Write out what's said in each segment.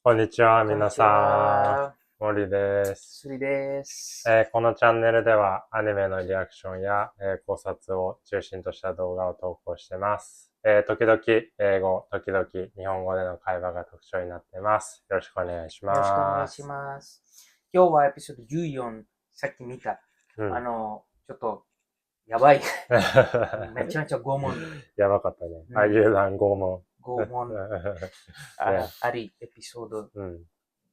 こんにちは、皆こんにちさは。ん。森です。すりです。このチャンネルではアニメのリアクションや、考察を中心とした動画を投稿しています。時々英語、時々日本語での会話が特徴になっています。よろしくお願いしよろしくお願いします。ます。今日はエピソード14、さっき見た。うん。ちょっと、やばい。めちゃめちゃ拷問。やばかったね。うんあゆうだん拷問。拷問ね。ありエピソードうん。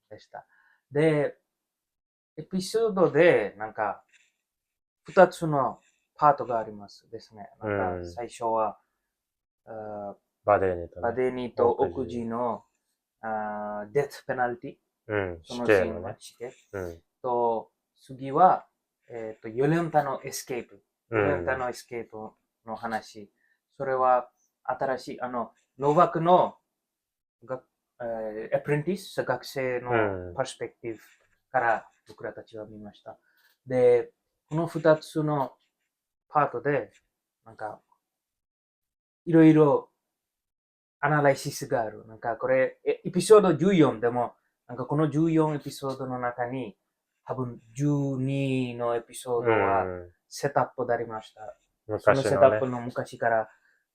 でした。で、エピソードで、二つのパートがありますですね。最初は、バデーニとね。バデニと奥地のデスペナルティ。うん。そ死のシーンは刑のね。死刑。うん。と、次は、ヨレンタのエスケープ。うん。ヨレンタのエスケープの話。それは、新しい、ノーバクのエプレンティス、学生のパースペクティブから僕らたちは見ました。で、この二つのパートで、いろいろアナライシスがある。これ、エピソード14でも、この14エピソードの中に、多分12のエピソードはセットアップでありました。そのセットアップの昔から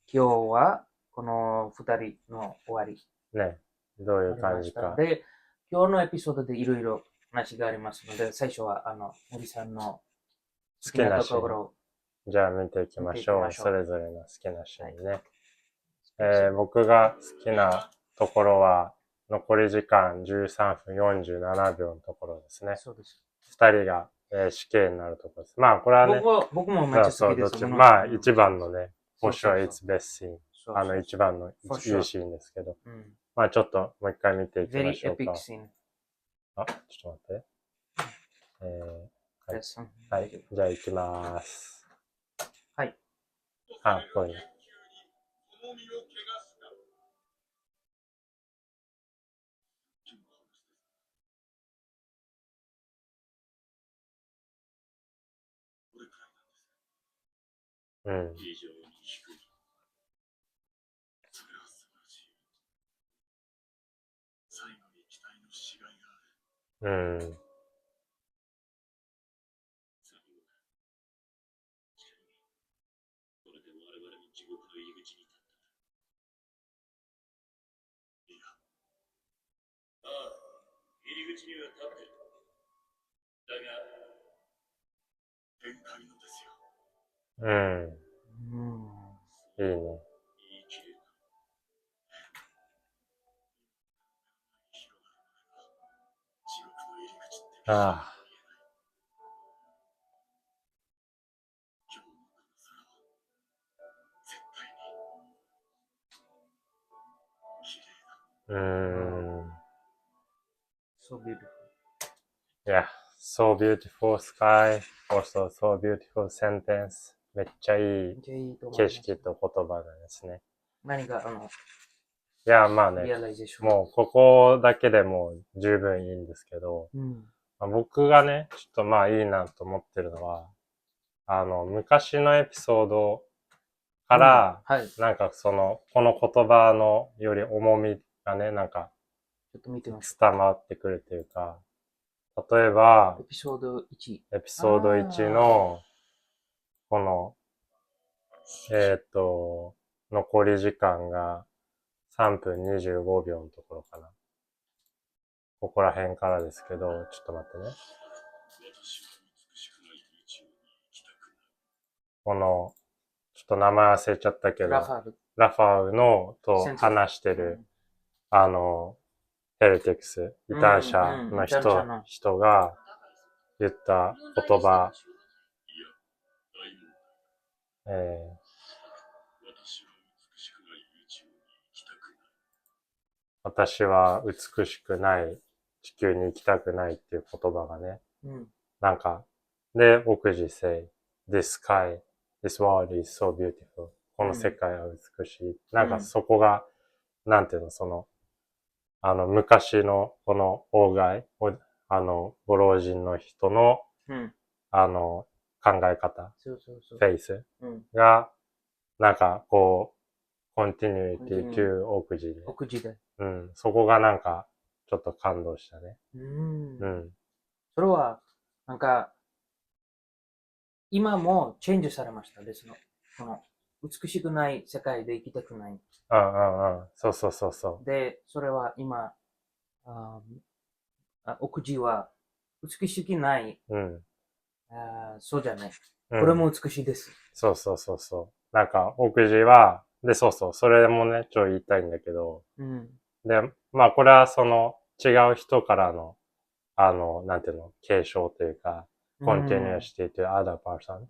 今日はこの2人の終わり。ね。どういう感じか。で、今日のエピソードでいろいろ話がありますので、最初は森さんの好きなところをじゃあ見ていきましょう。それぞれの好きなシーンね。僕が好きなところは、残り時間13分47秒のところですね。そうです。二人が、死刑になるところです。まあ、これはね。僕もめっちゃ好きです。まあ、一番のね、for sure it's best scene。一番のいいシーンですけど。まあ、ちょっともう一回見ていきましょうか。あ、ちょっと待って。はい。じゃあ行きます。はい。あ、こういう。うん。うん。入り口には立ってる。だが、限界のですよ。うん。いいね。言い切れる。地獄の入り口って。ああ。今日のこの空は、絶対に、綺麗だ。So beautiful. Yeah, so beautiful sky, also so beautiful sentence. めっちゃいい景色と言葉ですね。何が、いや、まあね、もうここだけでもう十分いいんですけど、まあ、僕がね、ちょっとまあいいなと思ってるのは、昔のエピソードから、なんかその、この言葉のより重みがね、なんか、伝わってくるというか、例えば、エピソード1の、この、残り時間が3分25秒のところかな。ここら辺からですけど、ちょっと待ってね。この、ちょっと名前忘れちゃったけど、ラファウのと話してる、ヘルティクス、異端者の人が言った言葉、私は美しくない地球に行きたくないっていう言葉がね、なんか、で、奥地 say, this sky, this world is so beautiful. この世界は美しい。なんかそこが、なんていうの、その、昔のこの王外、ご老人の人の、考え方、フェイスが、なんかこう、continuity to 奥地で。そこがなんか、ちょっと感動したね。それは、なんか、今もチェンジされましたですの。この美しくない世界で生きたくない。そうそうそうそう。で、それは今、奥地は美しくない。そうじゃない。これも美しいです。そうそうそうそう。なんか、奥地は、で、そうそう、それもね、言いたいんだけど、で、まあ、これはその、違う人からの、なんていうの、継承というか、continuity to other person。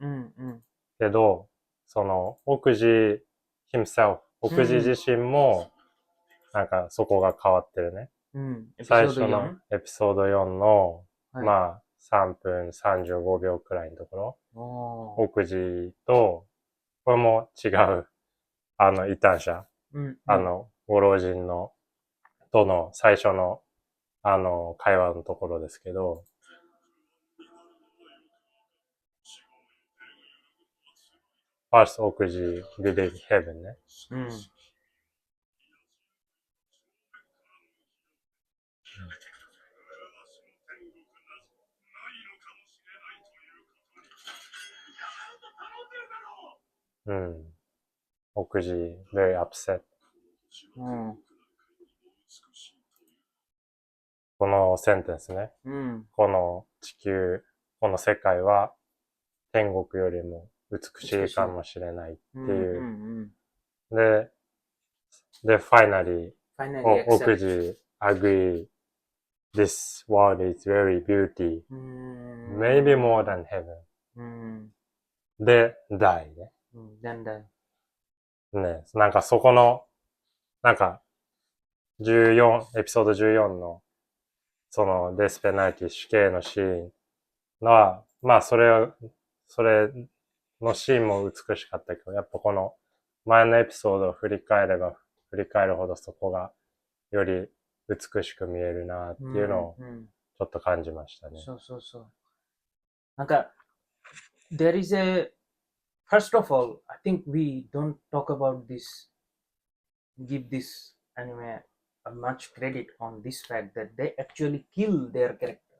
けど、その、奥地 himself、奥地自身も、なんかそこが変わってるね。最初のエピソード4の、まあ、3分35秒くらいのところ、奥地と、これも違う、異端者、ご老人の、との最初の、会話のところですけど、First 奥地 Believe Heaven ね。奥地 very upset。このセンテンスね。この地球、この世界は天国よりも美しいかもしれないっていう。で、finally 奥地 agree this world is very beauty. Maybe more than heaven. で、die ね。ね、なんかそこの、なんか、エピソード14の、その、デスペナルティ死刑のシーンは、まあ、それのシーンも美しかったけど、やっぱこの、前のエピソードを振り返れば、振り返るほどそこが、より美しく見えるなっていうのを、ちょっと感じましたね。そうそうそう。なんか、there is first of all, I think we don't talk about this, give this anime much credit on this fact that they actually kill their character.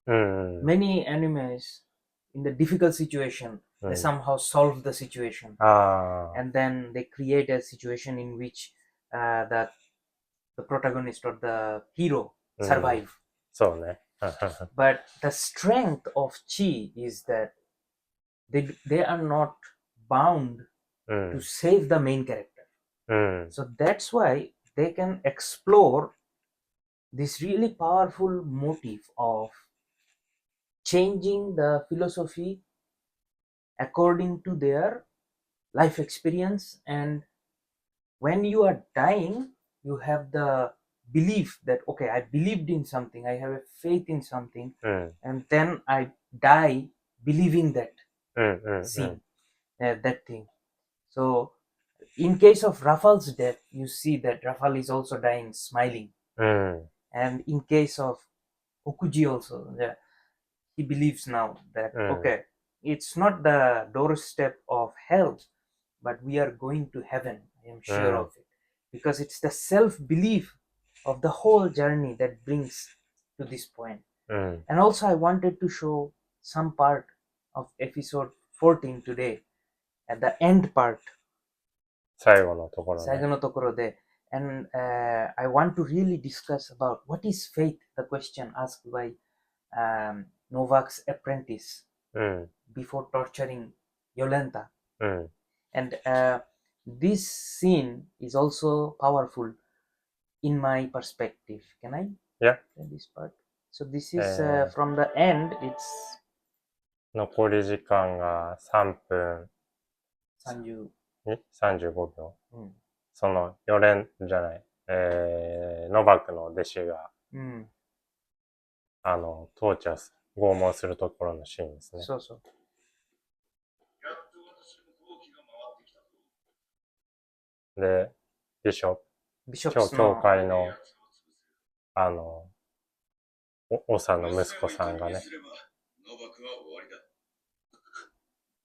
Many animes, in the difficult situation, they somehow solve the situation. And then they create a situation in which the protagonist or the hero survive. So, ne. But the strength of Chi is that they are not bound to save the main character. So that's why they can explore this really powerful motive of changing the philosophy according to their life experience. And when you are dying, you have the belief that, okay, I believed in something, I have a faith in something, and then I die believing that that thing. So in case of Rafal's death, you see that Rafal is also dying smiling. And in case of Okuji also, he believes now that, okay, it's not the doorstep of hell, but we are going to heaven. I am sure of it. Because it's the self-belief of the whole journey that brings to this point. And also I wanted to show some part of episode 14 today, at the end part. 最後のところね。最後のところで。And I want to really discuss about what is faith, the question asked by Novak's apprentice before torturing Yolanta. And this scene is also powerful in my perspective. Can I? Yeah. This part. So this is from the end. It's 残り時間が3分35秒。その4連じゃない、ノバクの弟子が、トーチャーす、拷問するところのシーンですね。そうそう。で、ビショップ、教会の、長の息子さんがね、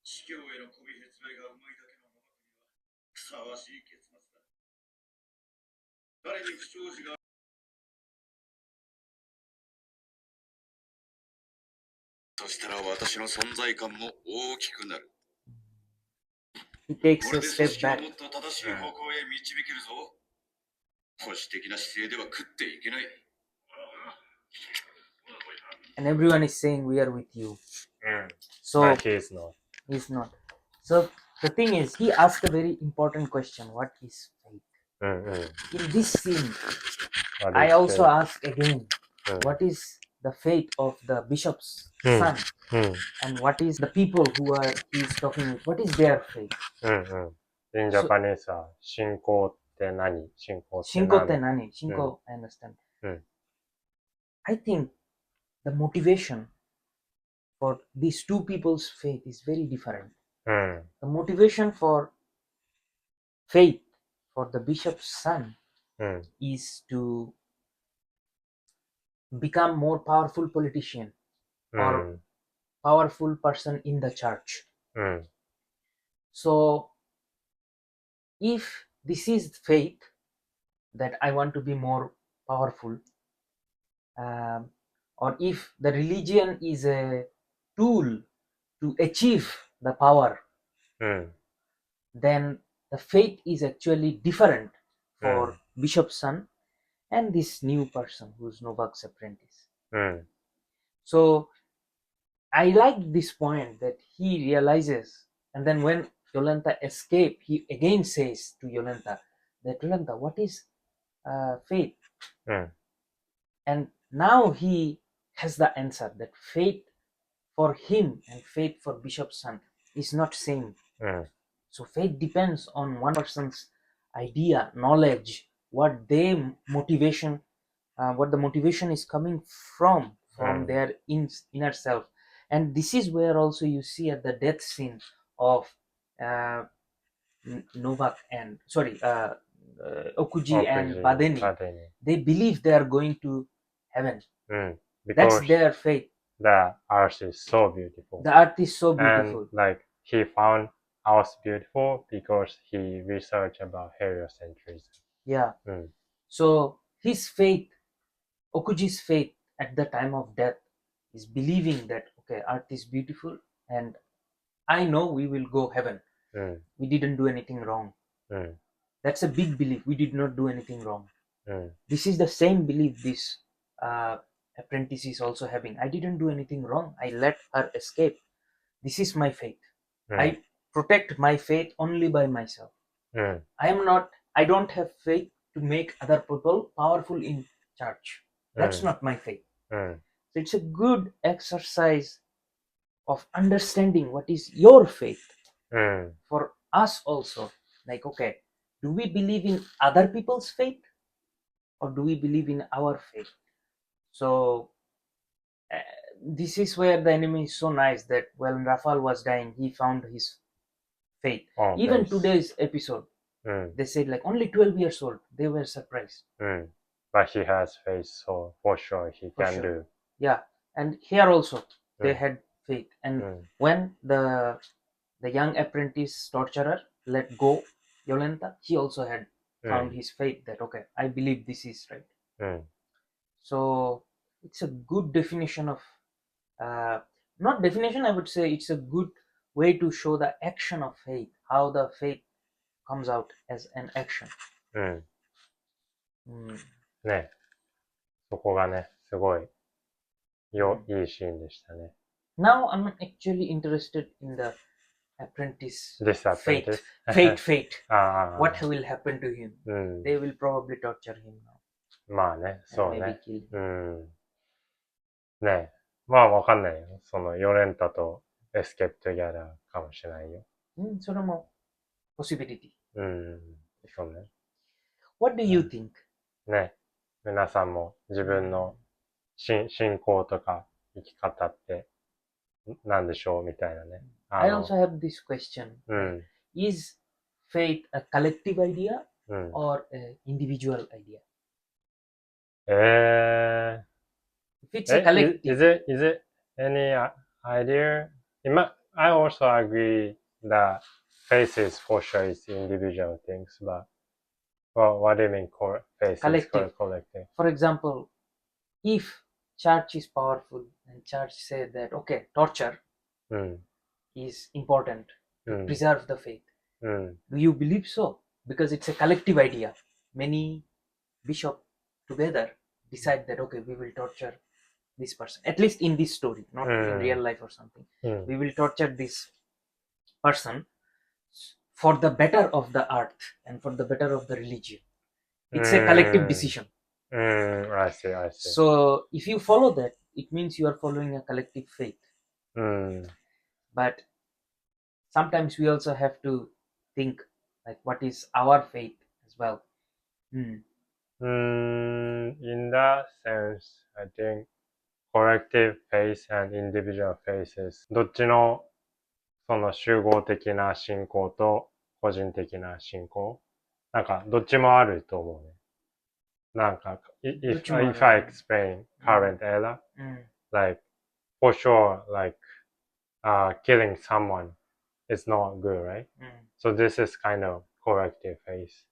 司教への媚びへつらいがうまいだけのノバクにはふさわしい結末だ。誰に不祥事がそしたら私の存在感も大きくなる。 He takes これ a で組 step 織を back. もっと正しい方向へ導けるぞ。保守的な姿勢では食っていけない。 And everyone is saying, we are with you. So But he is not. he's not. So the thing is, he asked a very important question. What is faith? うんうん。 In this scene, What I is also faith? ask again, うん what is the fate of the bishop's うん son? うん。 And what is the people who are he's talking with? What is their fate? うんうん。In Japanese は、信仰って何？信仰ってShinko って何？何? Shinko, I understand. うん。 I think the motivation for these two people's faith is very different. うん。 The motivation for faith for the bishop's son うん。 is to become more powerful politician う or ん。 powerful person in the church. うん。 So if this is faith that I want to be more powerful, or if the religion is a tool to achieve the power, うん。 then the faith is actually different for bishop's son and this new person who's Novak's apprentice. うん。 So I like this point that he realizes, and then when Yolanta escapes, he again says to Yolanta that Yolanta, what is faith? うん。 And now he has the answer that faith for him and faith for bishop's son is not same. うん。 So faith depends on one person's idea, knowledge, what their motivation, what the motivation is coming from their inner self. And this is where also you see at the death scene of Novak and Okuji and Badeni, バデに。 they believe they are going to heaven. うん。That's Because their faith. the earth is so beautiful. The earth is so And beautiful. like he found earth beautiful because he researched about heliocentrism. Yeah. うん。 So his faith, Okuji's faith at the time of death is believing that, okay, earth is beautiful and I know we will go heaven. うん。 We didn't do anything wrong. うん。 That's a big belief. We did not do anything wrong. うん。 This is the same belief this apprentice is also having. I didn't do anything wrong. I let her escape. This is my faith. うん。 I protect my faith only by myself. うん。 I don't have faith to make other people powerful in church. That's not my faith. うん。 So it's a good exercise of understanding what is your faith うん。 for us also. Like, okay, do we believe in other people's faith or do we believe in our faith? So this is where the enemy is so nice that when Rafal was dying, he found his faith. On Even base. today's episode, うん。 they said like only 12 years old. They were surprised. うん。But he has faith, so for sure he For can sure. do. Yeah, and here also they Mm. had faith. And うん。 when the young apprentice torturer let go Yolanta, he also had found his faith that okay, I believe this is right. うん。 So it's a good definition of not definition, I would say it's a good way to show the action of faith, how the faith comes out as an action. うん。 Mm. ね。そこがね、すごい、いいシーンでしたね。 Now I'm actually interested in the apprentice This fate. apprentice? Fate. ああ。 What will happen to him? うん。 They will probably torture him now まあね、そ and う maybe ね。 kill him. うん。ね。まあわかんないよ。その、ヨレンタとエスケープトギャラーかもしれないよ。それも possibility. うん。そうね。 What do you think? ね。皆さんも自分の信仰とか生き方って何でしょうみたいなね。I also have this question. うん。 Is faith a collective idea うん。 or an individual idea? If it's a Is collective, it any idea? I also agree that faith is for sure is individual things, but what do you mean faith is Collective. collective? For example, if church is powerful and and church say that, okay, torture うん。 is important う to ん。 preserve the faith. うん。 Do you believe so? Because it's a collective idea. Many bishops together decide that, okay, we will torture this person, at least in this story, not in real life or something. うん。 We will torture this person for the better of the earth and for the better of the religion. It's a collective decision. うん。I see, I see. So if you follow that, it means you are following a collective faith. うん。 But sometimes we also have to think, like, what is our faith as well. In that sense, I think collective faith and individual faith どっちのその集合的な信仰と個人的な信仰なんかどっちもあると思うね。なんか if I explain current era, like for sure like killing someone is not good, right? So this is kind of collective faith.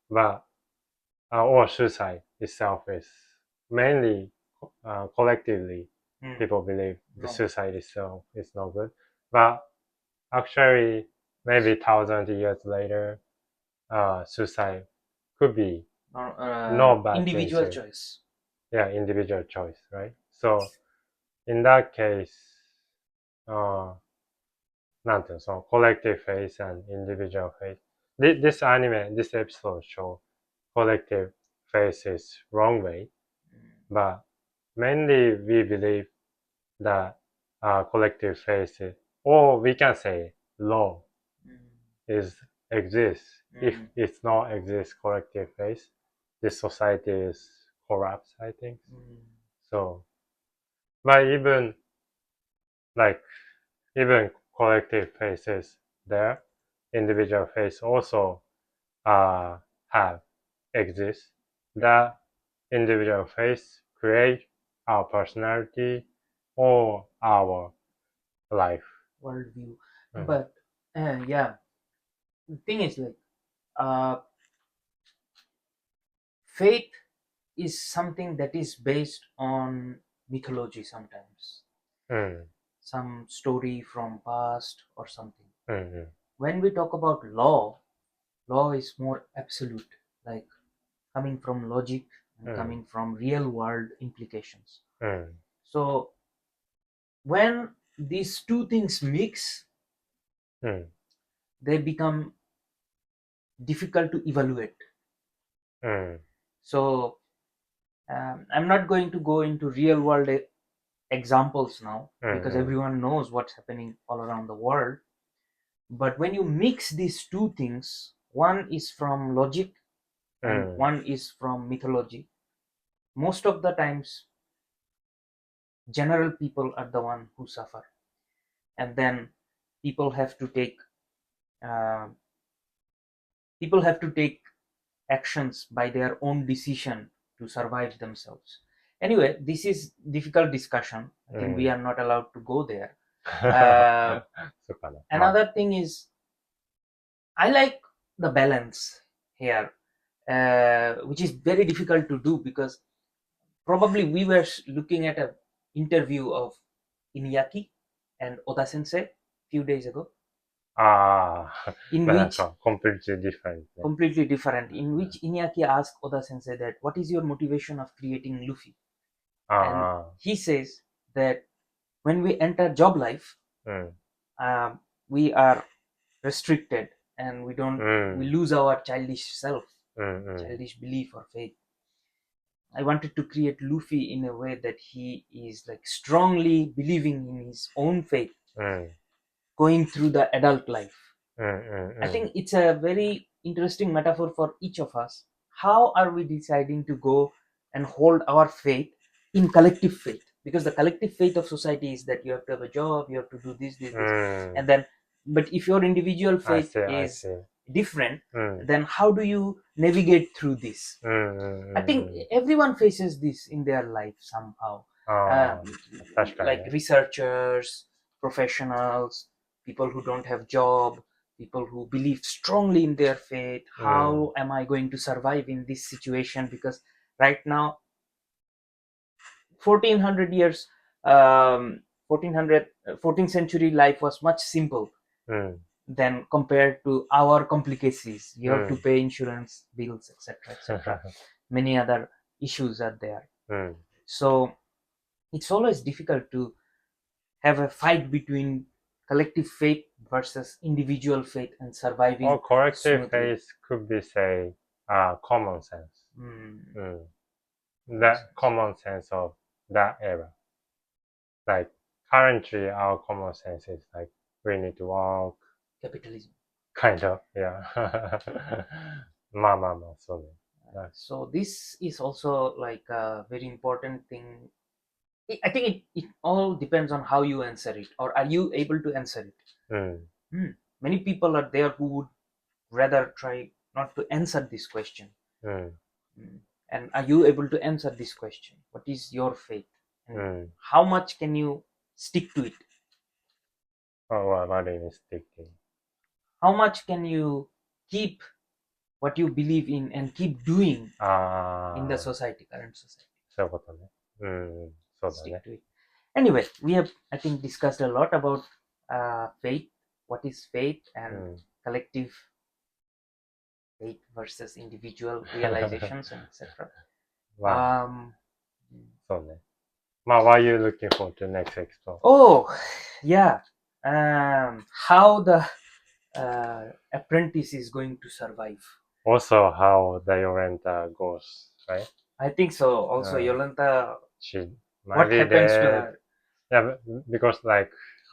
But or suicide itself is mainly collectively people believe the suicide itself is no good. But actually, maybe 1,000 years later, suicide could be no bad individual choice. choice. Yeah, individual choice, right? So in that case, なんていうの、その collective faith and individual faith. This anime, this episode show collective faith is wrong way, but mainly we believe that collective faith, or we can say law, exists. If it's not exists collective faith, this society is corrupt, I think. So, but even collective faith is there, individual faith also have exist. That individual faith create our personality or our life. Worldview. But yeah, the thing is like faith is something that is based on mythology sometimes. Some story from past or something. When we talk about law is more absolute, like coming from logic and coming from real world implications. So when these two things mix, they become difficult to evaluate. So I'm not going to go into real world examples now because everyone knows what's happening all around the world. But when you mix these two things, one is from logic and one is from mythology, most of the times general people are the one who suffer, and then people have to take actions by their own decision to survive themselves. Anyway, this is difficult discussion. I think we are not allowed to go there. Another thing is, I like the balance here, which is very difficult to do because probably we were looking at an interview of Inuyaki and Oda Sensei a few days ago. In which completely different. Completely different. In which Inuyaki asked Oda Sensei that, what is your motivation of creating Luffy? And he says that when we enter job life, we are restricted and we lose our childish self, childish belief or faith. I wanted to create Luffy in a way that he is like strongly believing in his own faith, going through the adult life. I think it's a very interesting metaphor for each of us. How are we deciding to go and hold our faith in collective faith? Because the collective faith of society is that you have to have a job, you have to do this, and then, but if your individual faith is different, then how do you navigate through this? I think everyone faces this in their life somehow. Like researchers, professionals, people who don't have job, people who believe strongly in their faith. How am I going to survive in this situation? Because right now, 1400 years 14th century life was much simple than compared to our complicacies. You have to pay insurance, bills, etc., etc. Many other issues are there. So it's always difficult to have a fight between collective faith versus individual faith and surviving. Or collective smoothly. faith could be, say, common sense. The common sense of that era. Like, currently, our common sense is like, we need to work. Capitalism. Kind of, yeah. So. So this is also like a very important thing. I think it all depends on how you answer it, or are you able to answer it. Many people are there who would rather try not to answer this question. And are you able to answer this question? What is your faith? And how much can you stick to it? What do you mean sticking? How much can you keep what you believe in and keep doing in the society, current society? Stick to it. Anyway, we have, I think, discussed a lot about faith, what is faith, and collective faith versus individual realizations, and etc. Wow. What are you looking for to next episode? Oh, yeah. How the apprentice is going to survive. Also, how the Yolanta goes, right? I think so. Also, Yolanta, what happens to her? Yeah, because like...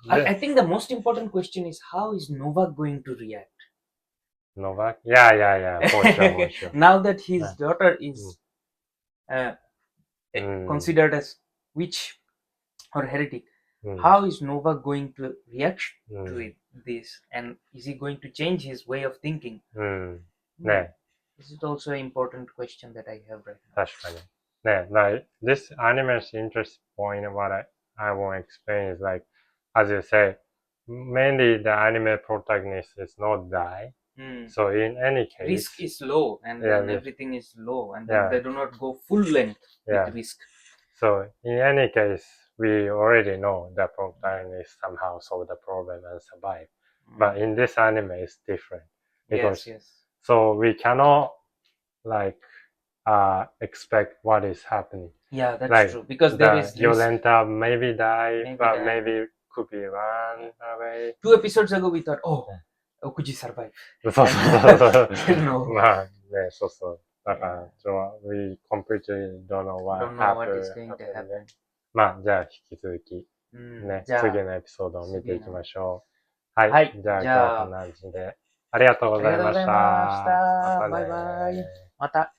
I think the most important question is, how is Novak going to react? Novak? Yeah, for sure. Now that his daughter is considered as witch or heretic, how is Novak going to react to this? And is he going to change his way of thinking? This is also an important question that I have right now. 確かに。ね、like, this anime's interest point, what I want to explain is like, as you say, mainly the anime protagonist is not die. So in any case... risk is low, and then everything is low, and then they do not go full length with risk. So in any case, we already know the protagonist somehow solved the problem and survived. But in this anime, it's different. Because, so we cannot like expect what is happening. Yeah, that's like, true. Because there is Yolanta maybe die, but maybe could be run away. 2 episodes ago we thought, could you survive? そう。まあね、そう。だから、we completely don't know what is going to happen. まあ、じゃあ引き続き、ね、次のエピソードを見ていきましょう。はい。じゃあ今日はこんな感じで、ありがとうございました。バイバイ。また。